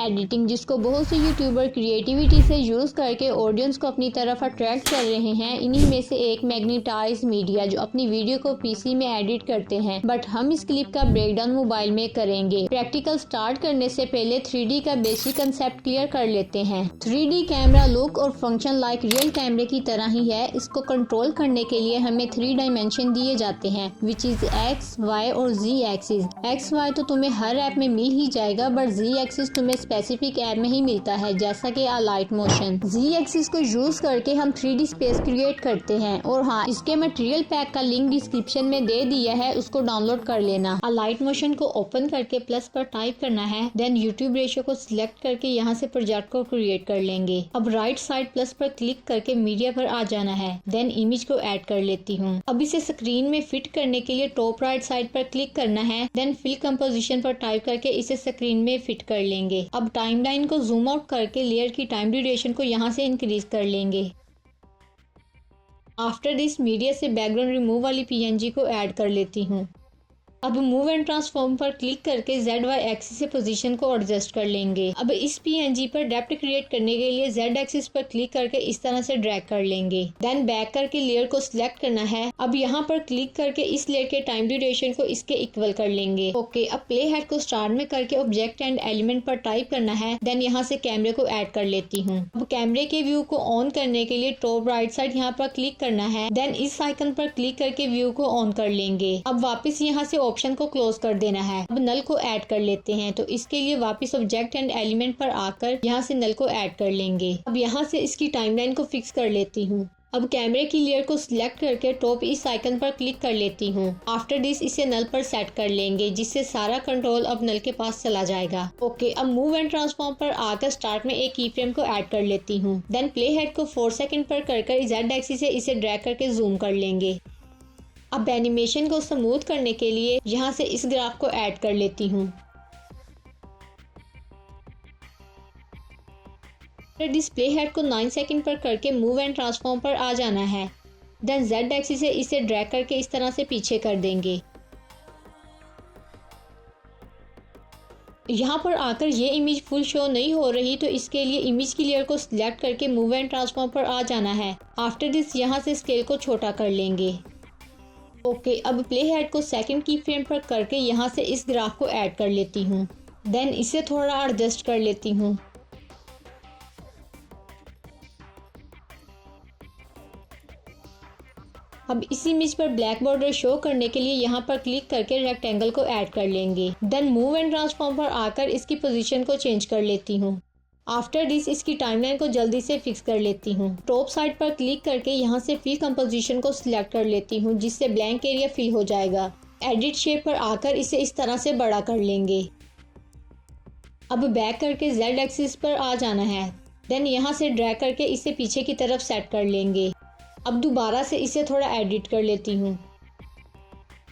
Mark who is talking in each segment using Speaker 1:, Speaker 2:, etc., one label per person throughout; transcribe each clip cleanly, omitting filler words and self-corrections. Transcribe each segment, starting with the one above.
Speaker 1: Editing, जिसको बहुत से यूट्यूबर क्रिएटिविटी से यूज करके ऑडियंस को अपनी तरफ अट्रैक्ट कर रहे हैं। इन्हीं में से एक मैग्नेटाइज मीडिया, जो अपनी वीडियो को पीसी में एडिट करते हैं। बट हम इस क्लिप का ब्रेकडाउन मोबाइल में करेंगे। प्रैक्टिकल स्टार्ट करने से पहले 3D का बेसिक कंसेप्ट क्लियर कर लेते हैं। 3D कैमरा लुक और फंक्शन लाइक रियल कैमरे की तरह ही है। इसको कंट्रोल करने के लिए हमें 3 डायमेंशन दिए जाते हैं, विच इज एक्स, वाई और जी एक्सिस। एक्स वाई तो तुम्हें हर ऐप में मिल ही जाएगा, बट जी एक्सिस तुम्हें स्पेसिफिक ऐप में ही मिलता है, जैसा कि अलाइट मोशन। जी एक्सिस को यूज करके हम 3D स्पेस क्रिएट करते हैं। और हाँ, इसके मटेरियल पैक का लिंक डिस्क्रिप्शन में दे दिया है, उसको डाउनलोड कर लेना। अलाइट मोशन को ओपन करके प्लस पर टाइप करना है, देन यूट्यूब रेशियो को सिलेक्ट करके यहाँ से प्रोजेक्ट को क्रिएट कर लेंगे। अब राइट साइड प्लस पर क्लिक करके मीडिया पर आ जाना है, देन इमेज को ऐड कर लेती हूँ। अब इसे स्क्रीन में फिट करने के लिए टॉप राइट साइड पर क्लिक करना है, देन फिल कंपोजिशन पर टाइप करके इसे स्क्रीन में फिट कर लेंगे। अब टाइमलाइन को जूम आउट करके लेयर की टाइम ड्यूरेशन को यहाँ से इंक्रीज कर लेंगे। आफ्टर दिस मीडिया से बैकग्राउंड रिमूव वाली PNG को ऐड कर लेती हूँ। अब मूव एंड ट्रांसफॉर्म पर क्लिक करके ZY एक्सिस से पोजीशन को एडजस्ट कर लेंगे। अब इस PNG पर डेप्थ क्रिएट करने के लिए Z एक्सिस पर क्लिक करके इस तरह से ड्रैग कर लेंगे। देन बैक करके लेयर को सिलेक्ट करना है। अब यहाँ पर क्लिक करके इस लेयर के टाइम ड्यूरेशन को इसके इक्वल कर लेंगे। ओके, अब प्ले हेड को स्टार्ट में करके ऑब्जेक्ट एंड एलिमेंट पर टाइप करना है, देन यहाँ से कैमरे को ऐड कर लेती हूँ। अब कैमरे के व्यू को ऑन करने के लिए टॉप राइट साइड यहाँ पर क्लिक करना है, देन इस आइकन पर क्लिक करके व्यू को ऑन कर लेंगे। अब वापस यहाँ से ऑप्शन को क्लोज कर देना है। अब नल को ऐड कर लेते हैं, तो इसके लिए वापस ऑब्जेक्ट एंड एलिमेंट पर आकर यहाँ से नल को ऐड कर लेंगे। अब यहाँ से इसकी टाइमलाइन को फिक्स कर लेती हूँ। अब कैमरे की लेयर को सिलेक्ट करके टॉप इस आइकन पर क्लिक कर लेती हूँ। आफ्टर दिस इसे नल पर सेट कर लेंगे, जिससे सारा कंट्रोल अब नल के पास चला जाएगा। ओके, अब मूव एंड ट्रांसफॉर्म पर आकर स्टार्ट में एक की फ्रेम को ऐड कर लेती हूँ। देन प्ले हेड को 4 सेकंड पर कर Z एक्सिस से इसे ड्रैग करके जूम कर लेंगे। अब एनिमेशन को स्मूथ करने के लिए यहाँ से इस ग्राफ को ऐड कर लेती हूँ। डिस्प्ले हेड को 9 सेकंड पर करके मूव एंड ट्रांसफॉर्म पर आ जाना है, देन Z एक्सिस से इसे ड्रैग करके इस तरह से पीछे कर देंगे। यहाँ पर आकर ये इमेज फुल शो नहीं हो रही, तो इसके लिए इमेज की लेयर को सिलेक्ट करके मूव एंड ट्रांसफॉर्म पर आ जाना है। आफ्टर दिस यहाँ से स्केल को छोटा कर लेंगे। ओके, अब प्ले हेड को सेकंड की फ्रेम पर करके यहाँ से इस ग्राफ को ऐड कर लेती हूँ, देन इसे थोड़ा एडजस्ट कर लेती हूँ। अब इस इमेज पर ब्लैक बॉर्डर शो करने के लिए यहाँ पर क्लिक करके रेक्टेंगल को ऐड कर लेंगे। देन मूव एंड ट्रांसफॉर्म पर आकर इसकी पोजीशन को चेंज कर लेती हूँ। आफ्टर दिस इसकी टाइमलाइन को जल्दी से फिक्स कर लेती हूँ। टॉप साइड पर क्लिक करके यहाँ से फिल कंपोजिशन को सिलेक्ट कर लेती हूँ, जिससे ब्लैंक एरिया फिल हो जाएगा। एडिट शेप पर आकर इसे इस तरह से बड़ा कर लेंगे। अब बैक करके Z एक्सिस पर आ जाना है, देन यहाँ से ड्रैग करके इसे पीछे की तरफ सेट कर लेंगे। अब दोबारा से इसे थोड़ा एडिट कर लेती हूँ।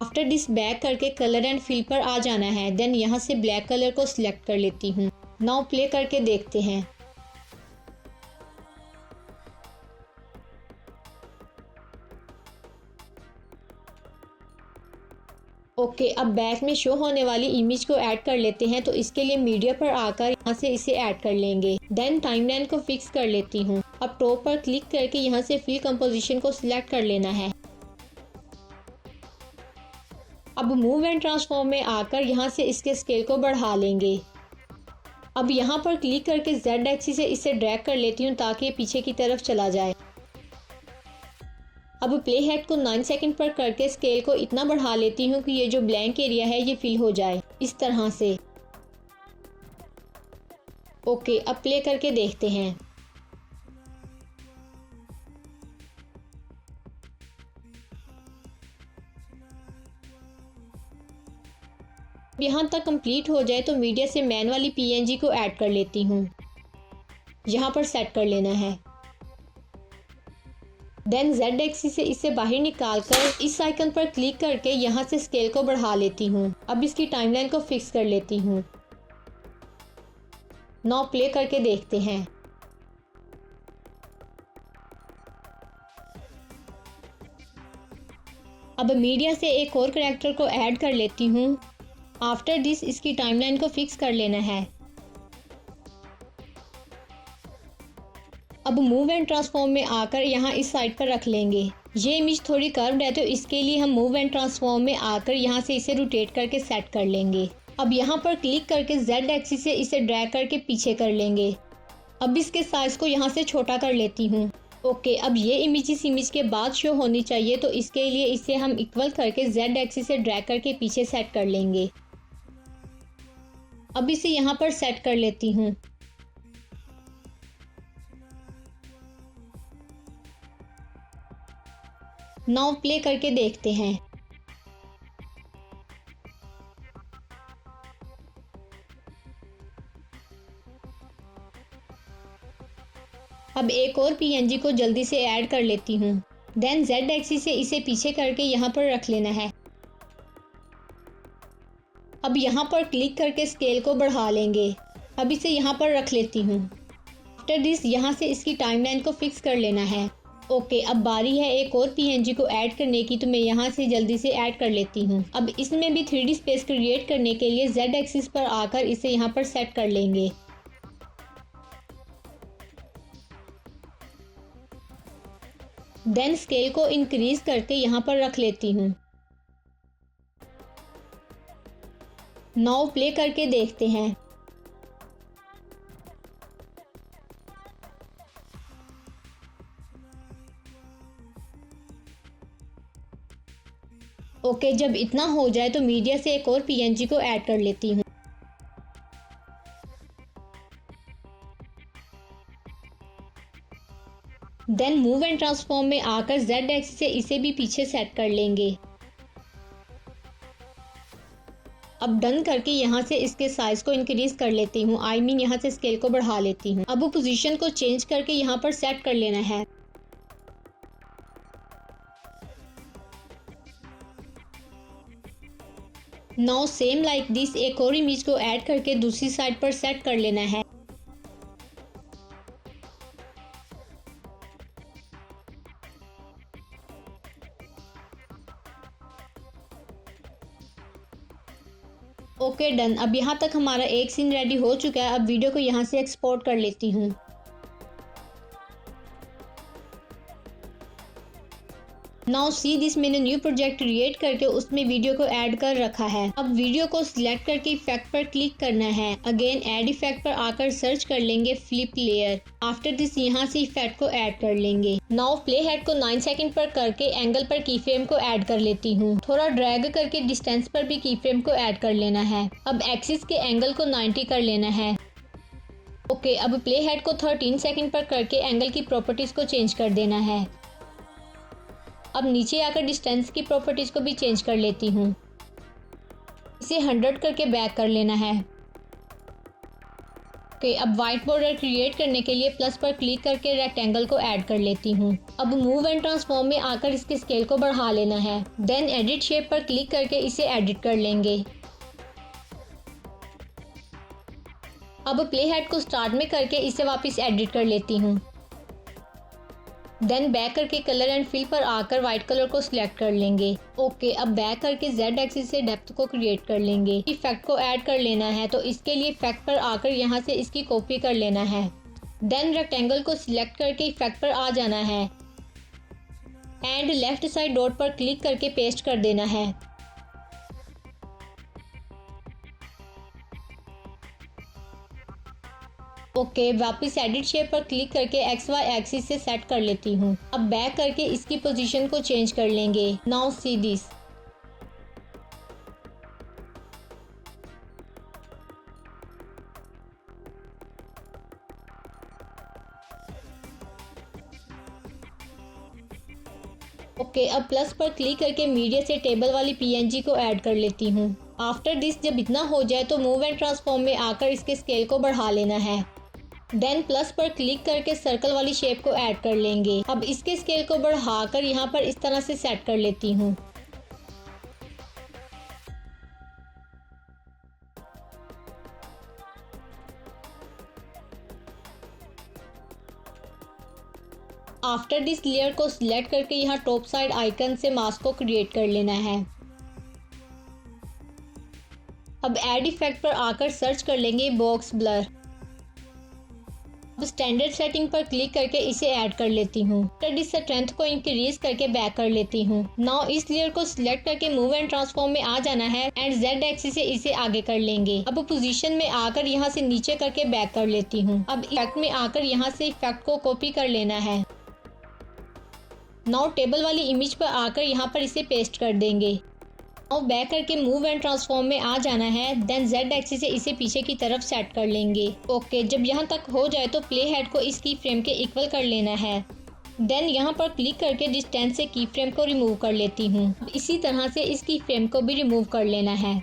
Speaker 1: आफ्टर दिस बैक करके कलर एंड फिल पर आ जाना है, देन यहाँ से ब्लैक कलर को सिलेक्ट कर लेती हूँ। नाउ प्ले करके देखते हैं। ओके, अब बैक में शो होने वाली इमेज को ऐड कर लेते हैं, तो इसके लिए मीडिया पर आकर यहाँ से इसे ऐड कर लेंगे। देन टाइमलाइन को फिक्स कर लेती हूँ। अब टॉप पर क्लिक करके यहाँ से फिल कंपोजिशन को सिलेक्ट कर लेना है। अब मूव एंड ट्रांसफॉर्म में आकर यहाँ से इसके स्केल को बढ़ा लेंगे। अब यहाँ पर क्लिक करके Z एक्सिस से इसे ड्रैग कर लेती हूँ, ताकि पीछे की तरफ चला जाए। अब प्ले हेड को 9 सेकंड पर करके स्केल को इतना बढ़ा लेती हूँ कि ये जो ब्लैंक एरिया है ये फिल हो जाए, इस तरह से। ओके, अब प्ले करके देखते हैं। यहाँ तक कंप्लीट हो जाए तो मीडिया से मैन वाली PNG को ऐड कर लेती हूँ। यहाँ पर सेट कर लेना है। देन Z एक्सिस से इसे बाहर निकालकर इस आइकन पर क्लिक करके यहाँ से स्केल को बढ़ा लेती हूँ। अब इसकी टाइमलाइन को फिक्स कर लेती हूँ। नाउ प्ले करके देखते हैं। अब मीडिया से एक और कैरेक्टर को ऐड कर लेती हूँ। आफ्टर दिस इसकी टाइमलाइन को फिक्स कर लेना है। अब मूव एंड ट्रांसफॉर्म में आकर यहाँ इस साइड पर रख लेंगे। ये इमेज थोड़ी कर्व्ड है तो इसके लिए हम मूव एंड ट्रांसफॉर्म में आकर यहाँ से इसे रोटेट करके सेट कर लेंगे। अब यहाँ पर क्लिक करके Z एक्सिस से इसे ड्रैग करके पीछे कर लेंगे। अब इसके साइज को यहाँ से छोटा कर लेती हूँ। ओके, अब ये इमेज इस इमेज के बाद शो होनी चाहिए तो इसके लिए इसे हम इक्वल करके Z एक्सिस से ड्रैग करके पीछे सेट कर लेंगे। अब इसे यहाँ पर सेट कर लेती हूँ। नाउ प्ले करके देखते हैं। अब एक और PNG को जल्दी से ऐड कर लेती हूँ। देन Z एक्सिस से इसे पीछे करके यहाँ पर रख लेना है। अब यहाँ पर क्लिक करके स्केल को बढ़ा लेंगे। अब इसे यहाँ पर रख लेती हूँ। आफ्टर दिस यहाँ से इसकी टाइमलाइन को फिक्स कर लेना है। ओके, अब बारी है एक और PNG को ऐड करने की तो मैं यहाँ से जल्दी से ऐड कर लेती हूँ। अब इसमें भी 3D स्पेस क्रिएट करने के लिए Z एक्सिस पर आकर इसे यहाँ पर सेट कर लेंगे। देन स्केल को इंक्रीज करके यहाँ पर रख लेती हूँ। नाउ प्ले करके देखते हैं। ओके, जब इतना हो जाए तो मीडिया से एक और PNG को ऐड कर लेती हूँ। देन मूव एंड ट्रांसफॉर्म में आकर Z एक्सिस से इसे भी पीछे सेट कर लेंगे। अब डन करके यहाँ से इसके साइज को इंक्रीज कर लेती हूँ। आई मीन यहाँ से स्केल को बढ़ा लेती हूँ। अब वो पोजीशन को चेंज करके यहाँ पर सेट कर लेना है। नाउ सेम लाइक दिस एक और इमेज को ऐड करके दूसरी साइड पर सेट कर लेना है। Okay, done. अब यहाँ तक हमारा एक सीन रेडी हो चुका है। अब वीडियो को यहाँ से एक्सपोर्ट कर लेती हूँ। नाउ सी दिस, मैंने न्यू प्रोजेक्ट क्रिएट करके उसमें वीडियो को ऐड कर रखा है। अब वीडियो को सिलेक्ट करके इफेक्ट पर क्लिक करना है। अगेन ऐड इफेक्ट पर आकर सर्च कर लेंगे फ्लिप लेयर। आफ्टर दिस यहाँ से इफेक्ट को ऐड कर लेंगे। नाउ प्ले हेड को 9 सेकंड पर करके एंगल पर की फ्रेम को ऐड कर लेती हूँ। थोड़ा ड्रैग करके डिस्टेंस पर भी की फ्रेम को ऐड कर लेना है। अब एक्सिस के एंगल को 90 कर लेना है। ओके, अब प्ले हेड को 13 सेकंड पर करके एंगल की प्रॉपर्टीज को चेंज कर देना है। अब नीचे आकर डिस्टेंस की प्रॉपर्टीज को भी चेंज कर लेती हूँ। इसे 100 करके बैक कर लेना है। ओके, अब व्हाइट बॉर्डर क्रिएट करने के लिए प्लस पर क्लिक करके रेक्टेंगल को ऐड कर लेती हूँ। अब मूव एंड ट्रांसफॉर्म में आकर इसके स्केल को बढ़ा लेना है। देन एडिट शेप पर क्लिक करके इसे एडिट कर लेंगे। अब प्ले हेड को स्टार्ट में करके इसे वापस एडिट कर लेती हूँ। देन बैक करके कलर एंड फिल पर आकर व्हाइट कलर को सिलेक्ट कर लेंगे। ओके, अब बैक करके Z एक्सिस से डेप्थ को क्रिएट कर लेंगे। इफेक्ट को ऐड कर लेना है तो इसके लिए इफेक्ट पर आकर यहाँ से इसकी कॉपी कर लेना है। देन रेक्टेंगल को सिलेक्ट करके इफेक्ट पर आ जाना है एंड लेफ्ट साइड डॉट पर क्लिक करके पेस्ट कर देना है। ओके, वापस एडिट शेप पर क्लिक करके XY एक्सिस से सेट कर लेती हूँ। अब बैक करके इसकी पोजीशन को चेंज कर लेंगे। Now see this. ओके, अब प्लस पर क्लिक करके मीडिया से टेबल वाली PNG को ऐड कर लेती हूँ। आफ्टर दिस जब इतना हो जाए तो मूव एंड ट्रांसफॉर्म में आकर इसके स्केल को बढ़ा लेना है। देन प्लस पर क्लिक करके सर्कल वाली शेप को ऐड कर लेंगे। अब इसके स्केल को बढ़ाकर यहाँ पर इस तरह से सेट कर लेती हूँ। आफ्टर दिस लेयर को सिलेक्ट करके यहाँ टॉप साइड आइकन से मास्क को क्रिएट कर लेना है। अब ऐड इफेक्ट पर आकर सर्च कर लेंगे बॉक्स ब्लर। अब स्टैंडर्ड सेटिंग पर क्लिक करके इसे ऐड कर लेती हूँ। फिर इस स्ट्रेंथ को इंक्रीज करके बैक कर लेती हूँ। नाउ इस लेयर को सिलेक्ट करके मूव एंड ट्रांसफॉर्म में आ जाना है एंड जेड एक्सिस से इसे आगे कर लेंगे। अब पोजीशन में आकर यहाँ से नीचे करके बैक कर लेती हूँ। अब इफेक्ट में आकर यहाँ से इफेक्ट को कॉपी कर लेना है। नाउ टेबल वाली इमेज पर आकर यहाँ पर इसे पेस्ट कर देंगे। और बैक करके मूव एंड ट्रांसफॉर्म में आ जाना है। देन जेड एक्सिस से इसे पीछे की तरफ सेट कर लेंगे। ओके, जब यहाँ तक हो जाए तो प्ले हेड को इस की फ्रेम के इक्वल कर लेना है। देन यहाँ पर क्लिक करके डिस्टेंस से की फ्रेम को रिमूव कर लेती हूँ। इसी तरह से इस की फ्रेम को भी रिमूव कर लेना है।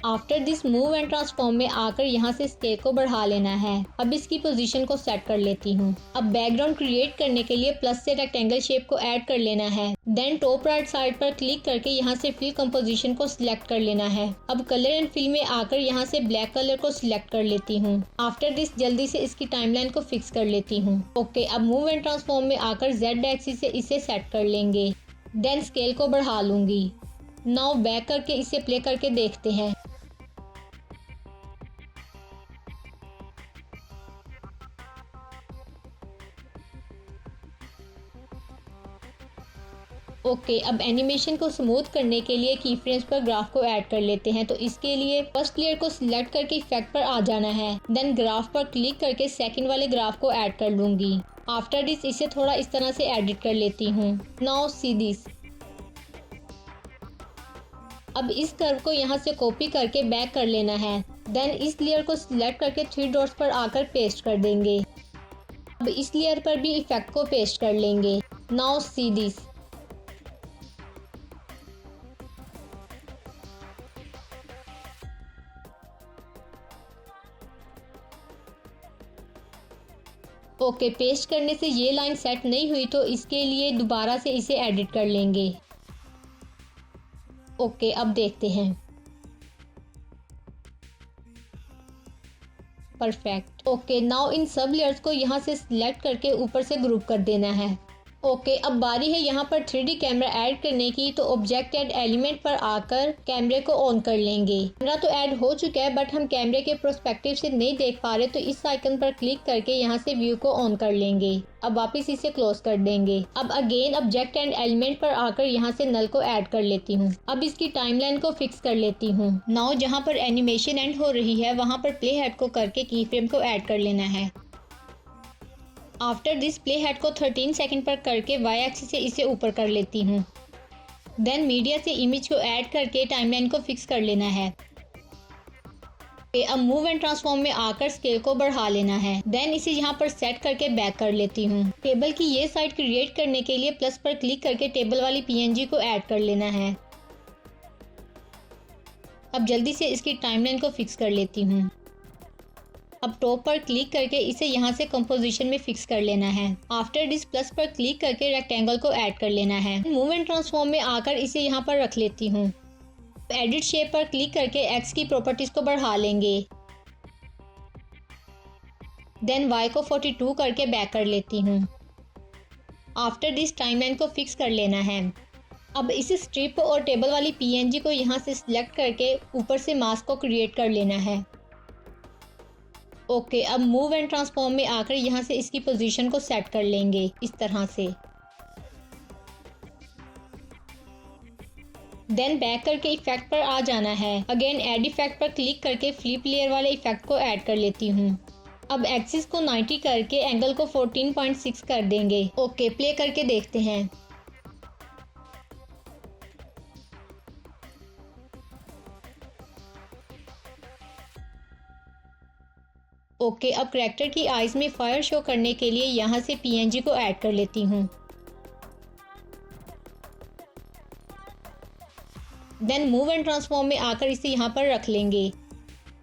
Speaker 1: After this move and transform में आकर यहाँ से स्केल को बढ़ा लेना है। अब इसकी पोजीशन को सेट कर लेती हूँ। अब बैकग्राउंड क्रिएट करने के लिए प्लस से रेक्टेंगल शेप को ऐड कर लेना है। देन टॉप राइट साइड पर क्लिक करके यहाँ से फिल कंपोजिशन को सिलेक्ट कर लेना है। अब कलर एंड फिल में आकर यहाँ से ब्लैक कलर को सिलेक्ट कर लेती हूँ। आफ्टर दिस जल्दी से इसकी टाइमलाइन को फिक्स कर लेती हूँ। ओके, अब मूव एंड ट्रांसफॉर्म में आकर जेड एक्सिस से इसे सेट कर लेंगे। देन स्केल को बढ़ा लूंगी। नाउ बैक करके इसे प्ले करके देखते हैं। ओके, अब एनिमेशन को स्मूथ करने के लिए की फ्रेम्स पर ग्राफ को ऐड कर लेते हैं। तो इसके लिए फर्स्ट लेयर को सिलेक्ट करके इफेक्ट पर आ जाना है। देन ग्राफ पर क्लिक करके सेकंड वाले ग्राफ को ऐड कर लूंगी। आफ्टर दिस इसे थोड़ा इस तरह से एडिट कर लेती हूँ। Now see this. अब इस कर्व को यहाँ से कॉपी करके बैक कर लेना है। देन इस लेयर को सिलेक्ट करके 3 डॉट्स पर आकर पेस्ट कर देंगे। अब इस लेयर पर भी इफेक्ट को पेस्ट कर लेंगे। Now see this. Okay, paste करने से ये लाइन सेट नहीं हुई तो इसके लिए दोबारा से इसे एडिट कर लेंगे। ओके, अब देखते हैं। परफेक्ट। ओके, नाउ इन सब लेयर्स को यहाँ से सिलेक्ट करके ऊपर से ग्रुप कर देना है। ओके, अब बारी है यहाँ पर 3D कैमरा ऐड करने की। तो ऑब्जेक्ट ऐड एलिमेंट पर आकर कैमरे को ऑन कर लेंगे। कैमरा तो ऐड हो चुका है बट हम कैमरे के प्रोस्पेक्टिव से नहीं देख पा रहे, तो इस आइकन पर क्लिक करके यहाँ से व्यू को ऑन कर लेंगे। अब वापस इसे क्लोज कर देंगे। अब अगेन ऑब्जेक्ट एंड एलिमेंट पर आकर यहाँ से नल को ऐड कर लेती हूँ। अब इसकी टाइमलाइन को फिक्स कर लेती हूँ। नाउ जहाँ पर एनिमेशन एंड हो रही है वहाँ पर प्ले हेड को करके की फ्रेम को ऐड कर लेना है। आफ्टर दिस प्ले हेड को 13 सेकंड पर करके वाई एक्सिस से इसे ऊपर कर लेती हूँ। देन मीडिया से इमेज को ऐड करके टाइमलाइन को फिक्स कर लेना है। अब मूव एंड ट्रांसफॉर्म में आकर स्केल को बढ़ा लेना है। देन इसे यहाँ पर सेट करके बैक कर लेती हूँ। टेबल की ये साइड क्रिएट करने के लिए प्लस पर क्लिक करके टेबल वाली पीएनजी को ऐड कर लेना है। अब जल्दी से इसकी टाइमलाइन को फिक्स कर लेती हूँ। अब टॉप पर क्लिक करके इसे यहाँ से कंपोजिशन में फिक्स कर लेना है। आफ्टर दिस प्लस पर क्लिक करके रेक्टेंगल को ऐड कर लेना है। मूव एंड ट्रांसफॉर्म में आकर इसे यहाँ पर रख लेती हूँ। एडिट शेप पर क्लिक करके एक्स की प्रॉपर्टीज को बढ़ा लेंगे। देन वाई को 42 करके बैक कर लेती हूँ। आफ्टर दिस टाइमलाइन को फिक्स कर लेना है। अब इस स्ट्रिप और टेबल वाली पीएनजी को यहाँ से सिलेक्ट करके ऊपर से मास्क को क्रिएट कर लेना है। ओके, अब मूव एंड ट्रांसफॉर्म में आकर यहाँ से इसकी पोजीशन को सेट कर लेंगे इस तरह से। देन बैक करके इफेक्ट पर आ जाना है। अगेन ऐड इफेक्ट पर क्लिक करके फ्लिप लेयर वाले इफेक्ट को ऐड कर लेती हूँ। अब एक्सिस को 90 करके एंगल को 14.6 कर देंगे। ओके, प्ले करके देखते हैं। ओके, अब करैक्टर की आईज में फायर शो करने के लिए यहाँ से पीएनजी को ऐड कर लेती हूँ। देन मूव एंड ट्रांसफॉर्म में आकर इसे यहाँ पर रख लेंगे।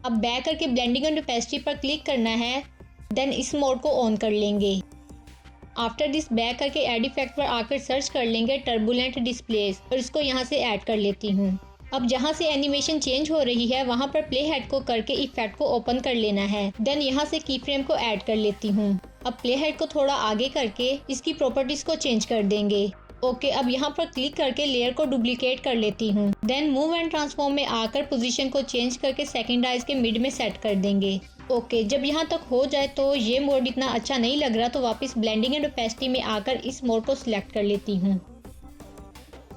Speaker 1: अब बैक करके ब्लेंडिंग एंड ओपेसिटी पर क्लिक करना है। देन इस मोड को ऑन कर लेंगे। आफ्टर दिस बैक करके ऐड इफेक्ट पर आकर सर्च कर लेंगे टर्बुलेंट डिस्प्लेस और इसको यहाँ से ऐड कर लेती हूँ। अब जहाँ से एनिमेशन चेंज हो रही है वहाँ पर प्ले हेड को करके इफेक्ट को ओपन कर लेना है। देन यहाँ से की फ्रेम को ऐड कर लेती हूँ। अब प्ले हेड को थोड़ा आगे करके इसकी प्रॉपर्टीज को चेंज कर देंगे। ओके, अब यहाँ पर क्लिक करके लेयर को डुप्लीकेट कर लेती हूँ। देन मूव एंड ट्रांसफॉर्म में आकर पोजीशन को चेंज करके सेकंड आइज के मिड में सेट कर देंगे। ओके, जब यहाँ तक हो जाए तो ये मोड इतना अच्छा नहीं लग रहा, तो वापस ब्लेंडिंग एंड ओपेसिटी में आकर इस मोड को सिलेक्ट कर लेती हूँ।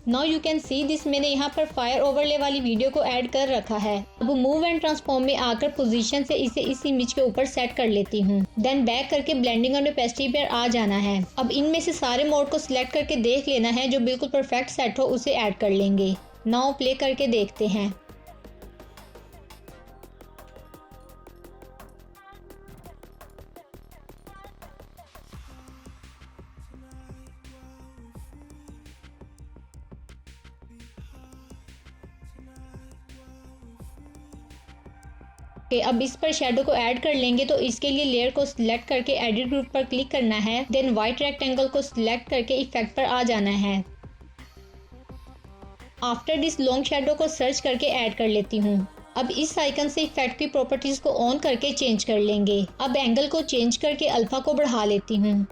Speaker 1: Now you can see this, मैंने यहाँ पर फायर ओवरले वाली वीडियो को ऐड कर रखा है। अब मूव एंड ट्रांसफॉर्म में आकर पोजीशन से इसे इस इमेज के ऊपर सेट कर लेती हूँ। देन बैक करके ब्लेंडिंग एंड ओपेसिटी पर आ जाना है। अब इनमें से सारे मोड को सिलेक्ट करके देख लेना है, जो बिल्कुल परफेक्ट सेट हो उसे ऐड कर लेंगे। नाउ प्ले करके देखते हैं। अब इस पर शेडो को ऐड कर लेंगे, तो इसके लिए लेयर को सिलेक्ट करके एडिट ग्रुप पर क्लिक करना है। देन व्हाइट रेक्टेंगल को सिलेक्ट करके इफेक्ट पर आ जाना है। आफ्टर दिस लॉन्ग शेडो को सर्च करके ऐड कर लेती हूँ। अब इस आइकन से इफेक्ट की प्रॉपर्टीज को ऑन करके चेंज कर लेंगे। अब एंगल को चेंज करके अल्फा को बढ़ा लेती हूँ।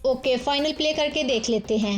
Speaker 1: ओके, फाइनल प्ले करके देख लेते हैं।